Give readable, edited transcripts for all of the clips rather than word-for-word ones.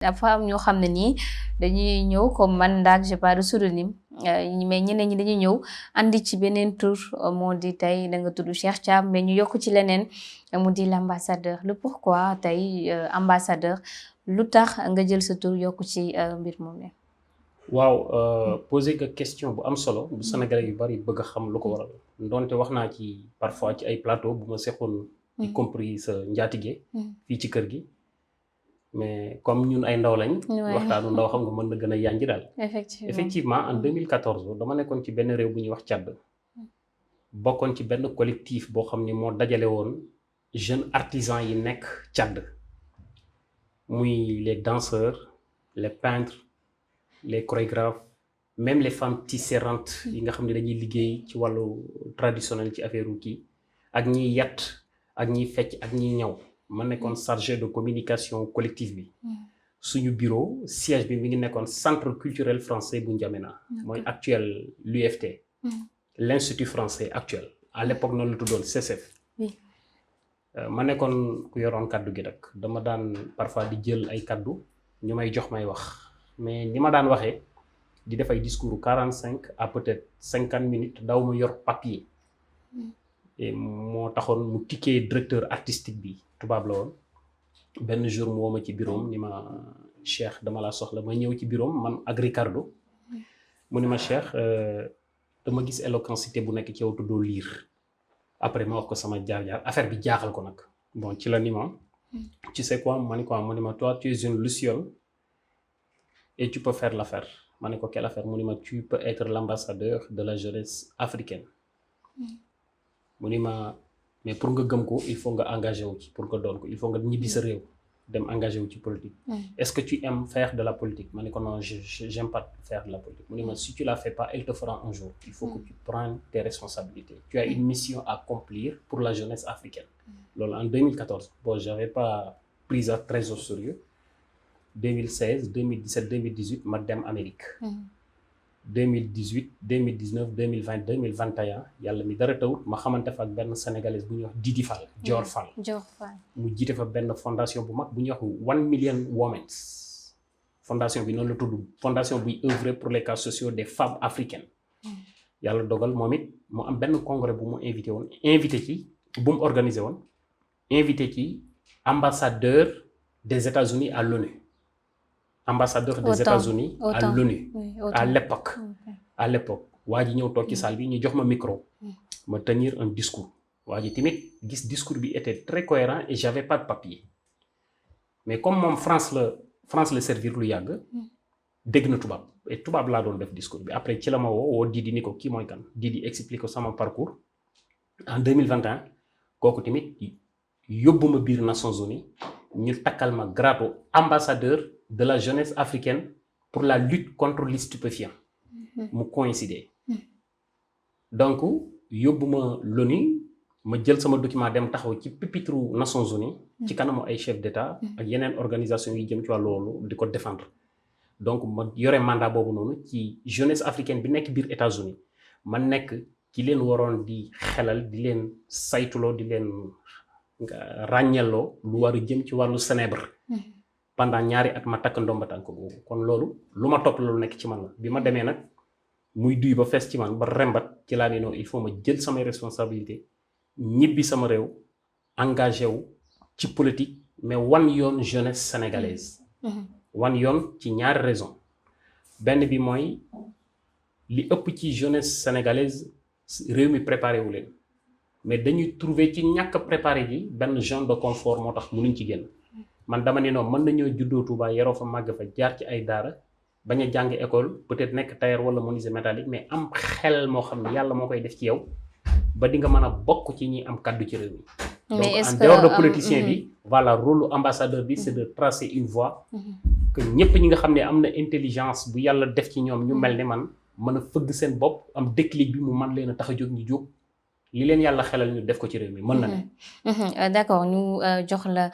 dafa am ñoo xam ne nii dañuy ñëw comme man Ndack j'ai pas de pseudonyme mais ñeneen ñi dañuy ñëw andi ci beneen tur moo di tey da nga tudd Cheikh Thiam mais ñu yokk ci leneen mu di l'ambassadeur le pourquoi tey ambassadeur lu tax nga jël sa tur yokk ci mbir moom ne waaw poser nga question bu am solo bu Sénégalais yu bari bëgg a xam lu ko waral ndonte wax naa ci parfois ci ay plateau bu ma seqoon y compris sa njaatige fii ci kër gi mais comme ñun ay ndaw lañ waxtaanu ndaw xam nga mën na gën a yànji daal effectivement en 2014 dama nekkoon ci benn réew bu ñuy wax Tchad bokkoon ci benn collectif boo xam ni moo dajale woon jeunes artisans yi nekk Tchad muy les danseurs les peintres les chorégraphes même les femmes tisserantes yi nga xam ne dañuy liggéey ci wàllu traditionnel ci affaire kii ak ñiy yatt ak ñiy fecc ak ñiy ñaw ma nekkoon chargé de communication collective bi suñu bureau siège bi mi ngi nekkoon centre culturel français bu N'Djamena mooy actuel l'UFT l'institut français actuel à l'époque noonu la tuddoon CCF ma nekkoon ku yoroon kaddu gi rek dama daan parfois di jël ay kaddu ñu may jox may wax mais ni ma daan waxee di def ay discours 45 à peut-être 50 minutes daw ma yor papier et moo taxoon mu tikkee directeur artistique bi tubaab la woon benn jour mu woo ma ci bureau ni ma Cheikh dama la soxla ma ñëw ci bureau man ak Ricardo mu ni ma Cheikh dama gis éloquencité bu nekk ci yow te doo lire après ma wax ko sama jaar-jaar affaire bi jaaxal ko nag bon ci la ni ma tu sais quoi ma ni quoi mu ni ma toi tu es une luciole et tu peux faire l'affaire ma ne ko quelle affaire mu ni ma tu peux être l'ambassadeur de la jeunesse africaine mu ni ma mais pour nga gëm ko il faut nga engagé wu ci pour nga doon ko il faut nga ñibbi sa réew dem engagé wu ci politique est-ce que tu aimes faire de la politique ma ne ko non j'aime pas faire de la politique mu ni ma si tu la fais pas elle te fera un jour il faut que tu prennes tes responsabilités tu as une mission à accomplir pour la jeunesse africaine loolu en 2014 bon j'avais pas pris ça très au sérieux 2016 2017 2018 ma dem Amérique 2018 2019 2020 2021 yàlla mi dara tawut ma xamante fa ak benn sénégalaise bu ñuy wax Didi Fall Dior Fall mu jiite fa benn fondation bu mag bu ñuy wax 1 Million Women fondation bi noonu la tudd fondation buy œuvrer pour les cas sociaux des femmes africaines yàlla dogal moom it mu am benn congrès bu mu invité ci bu mu organisé woon invité ci ambassadeur des États-Unis à l'ONU ambassadeur des États-Unis à l'ONU à l'époque waa ji ñëw toog ci salle bi ñu jox ma micro ma tenir un discours waa ji tamit gis discours bi était très cohérent et j'avais pas de papier mais comme moom France la servir lu yàgg dégg na tubaab et tubaab laa doon def discours bi après ci la ma woo Didi ni ko kii mooy kan Didi explique ko sama parcours en 2021 kooku tamit yóbbu ma biir Nations Unies ñu takkal ma grade ambassadeur de la jeunesse africaine pour la lutte contre les stupéfiants mu coïncider donc yóbbu ma l'ONU ma jël sama document dem taxaw ci pupitre Nations Unies ci kanamu ay chef d'État ak yeneen organisation yi jëm ci wàllu loolu di ko défendre donc ma yore mandat boobu noonu ci jeunesse africaine bi nekk biir États-Unis ma nekk ci leen waroon di xelal di leen saytuloo di leen ràññelloo lu war a jëm ci wàllu Sénébar pendant ñaari at ma takk ndomba tànk boobu kon loolu lu ma topp loolu nekk ci man la bi ma demee nag muy duy ba fees ci man ba rembat ci laa ni non il faut ma jël samay responsabilité ñibbi sama réew engagé wu ci politique mais wan yoon jeunesse sénégalaise wan yoon ci ñaari raison benn bi mooy li ëpp ci jeunesse sénégalaise réew mi préparé wu leen mais dañuy trouver ci ñàkk préparé ji benn zone de confort moo tax mënuñ ci génn man dama ne noonu mën nañoo juddoo Touba yaroo fa màgg fa jaar ci ay daara bañ a jàng école peut-être nekk tailleur wala menuisier métallique mais am xel moo xam ne yàlla moo koy def ci yow ba di nga mën a bokk ci ñi am kaddu ci réew mi donc en dehors de politicien bi voilà rôle ambassadeur bi c'est de tracer une voie que ñëpp ñi nga xam ne am na intelligence bu yàlla def ci ñoom ñu mel ne man mën a fëgg seen bopp am déclic bi mu man leen a tax a jóg ñu jóg li leen yàlla xelal ñu def ko ci réew mi mën na ne. d'accord ñu jox la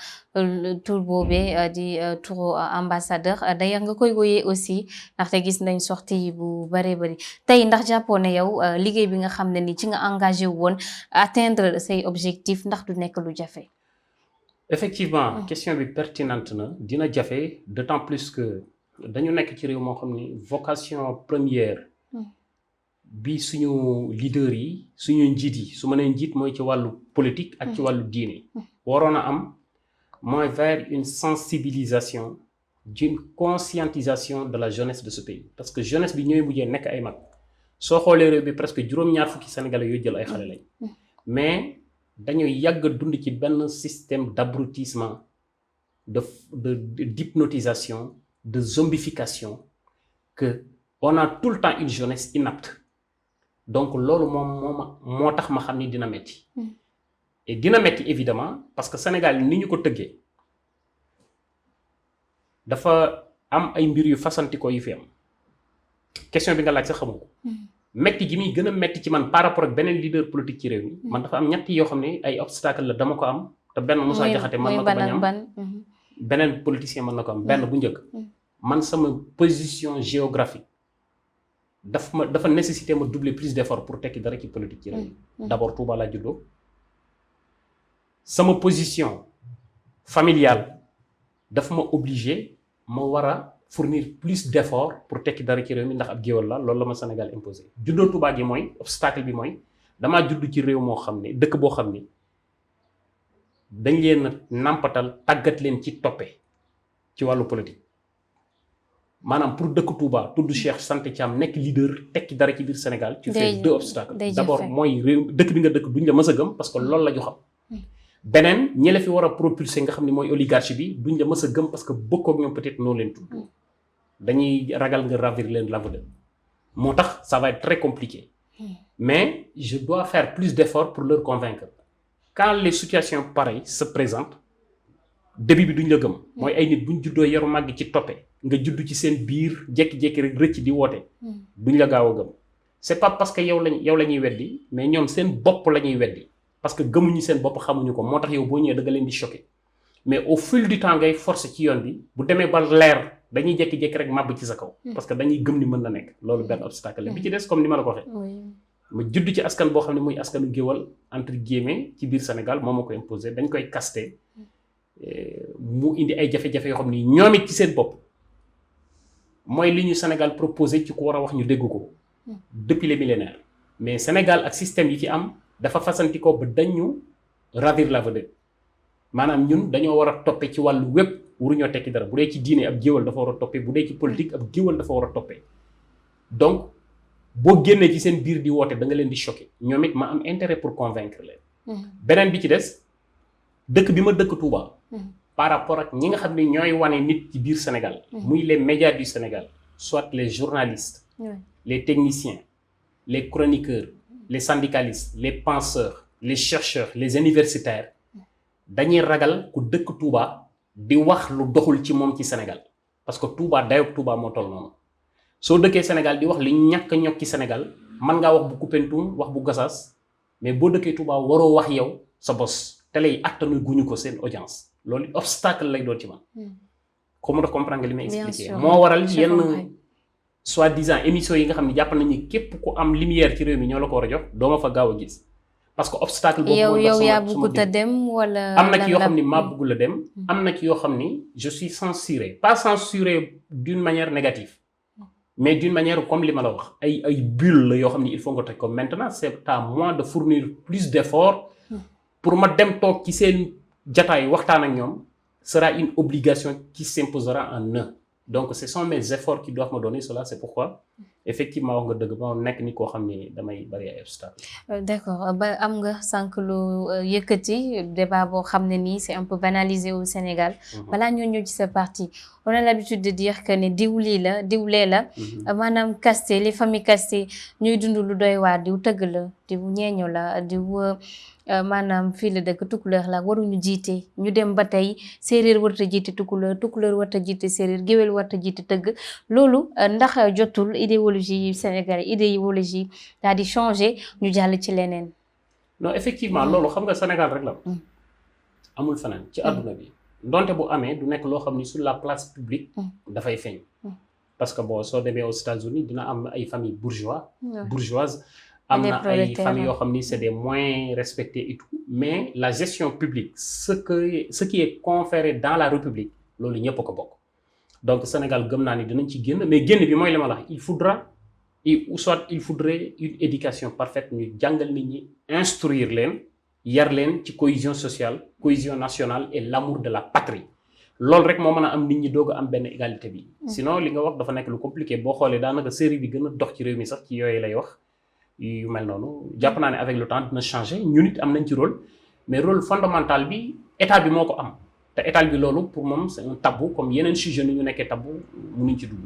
tur boobee di turu ambassadeur d'ailleurs nga koy woyee aussi ndaxte gis nañ sortie bu bëree bëri tey ndax jàppoo ne yow liggéey bi nga xam ne ni ci nga engagé wu woon atteindre say objectifs ndax du nekk lu jafe. effectivement question bi pertinente na dina jafe d'autant plus que dañu nekk ci réew moo xam ni vocation première bi suñu leader yi suñu njiit yi su ma nee njiit mooy ci wàllu politique ak ci wàllu diine waroon a am mooy vers une sensibilisation d'une conscientisation de la jeunesse de ce pays parce que jeunesse bi ñooy mujjee nekk ay mag soo xoolee réew bi presque juróom-ñaar fukki sénégalais yooyu jël ay xale lañ mais dañuy yàgg dund ci benn système d'abrutissement de d'hypnotisation de zombification que on a tout le temps une jeunesse inapte donc loolu moo tax ma xam ni dina metti et dina metti évidemment parce que Sénégal ni ñu ko tëggee dafa am ay mbir yu fasantikoo yu fi am question bi nga laaj sax xamu ko metti gi muy gën a metti ci man par rapport ak beneen leader politique ci réew mi man dafa am ñett yoo xam ne ay obstacle la dama ko am te benn Moussa Diakhaté mën na ko bañ am beneen politicien mën na ko am benn bu njëkk man sama position géographique dafa nécessité ma doubler plus d'efforts pour tekki dara ci politique ci réew mi d'abord Touba laa juddoo sama position familiale dafa ma obligé ma war a fournir plus d'efforts pour tekki dara ci réew mi ndax ab géwal la loolu la ma Sénégal imposé juddoo Touba gi mooy obstacle bi mooy damaa judd ci réew moo xam ne dëkk boo xam ni dañ leen nàmpatal tàggat leen ci toppe ci wàllu politique maanaam pour dëkk Touba tudd Cheikh sant Thiam nekk leader tekki dara ci biir Sénégal tu fais deux obstacles d'abord mooy réew dëkk bi nga dëkk duñ la mës a gëm parce que loolu la ñu xam beneen ñi la fi war a propulser nga xam ne mooy oligarchie bi duñ la mës a gëm parce que bokkoo ak ñoom peut-être noo leen tudd dañuy ragal nga ravir leen l'aveu moo tax ça va être très compliqué mais je dois faire plus d'efforts pour leur convaincre quand les situations pareilles se présentent début bi duñ la gëm mooy ay nit buñ juddoo yaru màgg ci toppe nga judd ci seen biir jékki-jékki rek rëcc di woote duñ la gaaw a gëm c'est pas parce que yow la ñuy weddi mais ñoom seen bopp la ñuy weddi parce que gëmuñu seen bopp xamuñu ko moo tax yow boo ñëwee da nga leen di choquer mais au fil du temps ngay forcer ci yoon bi bu demee ba leer dañuy jékki-jékki rek màbb ci sa kaw parce que dañuy gëm ni mën na nekk loolu benn obstacle la bi ci des comme ni ma la ko waxee ma judd ci askan boo xam ne muy askanu géwal entre guillemets ci biir Sénégal moo ma ko imposé dañ koy caster mu indi ay jafe-jafe yoo xam ni ñoom it ci seen bopp mooy li ñu Sénégal proposé ci ku war a wax ñu dégg ko depuis les millénaires mais Sénégal ak système yi fi am dafa fasanti ko ba dañu ravir la vedette maanaam ñun dañoo war a toppe ci wàllu wépp waruñoo tekki dara bu dee ci diine ab géwal dafa war a toppee bu dee ci politique ab géwal dafa war a toppee donc boo génnee ci seen biir di woote da nga leen di choquer ñoom it ma am intérêt pour convaincre leen beneen bi ci des dëkk bi ma dëkk Touba par rapport ak ñi nga xam ne ñooy wane nit ci biir Sénégal muy les médias du Sénégal soit les journalistes les techniciens les chroniqueurs les syndicalistes les penseurs les chercheurs les universitaires dañuy ragal ku dëkk Touba di wax lu doxul ci moom ci Sénégal parce que Touba dayoog Touba moo toll noonu soo dëkkee Sénégal di wax li ñàkk a ñokk ci Sénégal mën ngaa wax bu Koupentoum wax bu Gossas mais boo dëkkee Touba waroo wax yow sa bos télé yi attanu guñu ko seen audience loolu obstacle lay doon ci man comme da comprendre nga li may expliquer moo waral yenn soi-disant émissions yi nga xam ne jàpp nañu képp ku am lumière ci réew mi ñoo la ko war a jox doo ma fa gaaw a gis parce que obstacle boobu yow yaa bëggut a dem wala am na ci yoo xam ni maa bëggul a dem am na ci yoo xam ni je suis censuré pas censuré d'une manière négative mais d'une manière comme li ma la wax ay bulle la yoo xam ni il faut nga toj ko maintenant c'est à moi de fournir plus d'efforts pour ma dem toog ci seen jataay waxtaan ak ñoom sera une obligation qui s'imposera en eux donc ce sont mes efforts qui doivent me donner cela c'est pourquoi effectivement wax nga dëgg ba nekk ni koo xam ni damay bari ay obstacles. D'accord ba am nga sànq lu yëkkati débat boo xam ne nii c'est un peu banalisé au Sénégal. balaa ñoo ñëw ci sa parti on a l'habitude de dire que ne diw lii la diw lee la. maanaam caste les familles castées ñuy dund lu doy waar diw tëgg la diw ñeeño la diw. maanaam fii la dëkk tukkuleer la waruñu jiite ñu dem ba tey séeréer warta jiite tukkuleer warta jiite séeréer géwél warta jiite tëgg loolu ndax jotul idéologie sénégalais idéologie daal di changer ñu jàll ci leneen. non effectivement loolu xam nga Sénégal rek la amul feneen ci àdduna bi ndonte bu amee du nekk loo xam ni sur la place publique dafay feeñ parce que bon soo demee aux États-Unis dina am ay famille bourgeoises am na ay familles yoo xam ni c'est des moyens respectés et tout mais la gestion publique ce qui est conféré dans la République loolu ñëpp ko bokk donc Sénégal gëm naa ni dinañ ci génn mais génn bi mooy li ma la wax il faudrait une éducation parfaite ñu jàngal nit ñi instruire leen yar leen ci cohésion sociale cohésion nationale et l'amour de la patrie loolu rek moo mën a am nit ñi doog a am benn égalité bi sinon li nga wax dafa nekk lu compliqué boo xoolee daanaka série bi gën a dox ci réew mi sax ci yooyu lay wax yu mel noonu jàpp naa ne avec le temps dina changer ñun it am nañ ci rôle mais rôle fondamental bi état bi moo ko am te état bi loolu pour moom c'est un tabou comme yeneen sujet ni ñu nekkee tabou mënuñ ci dugg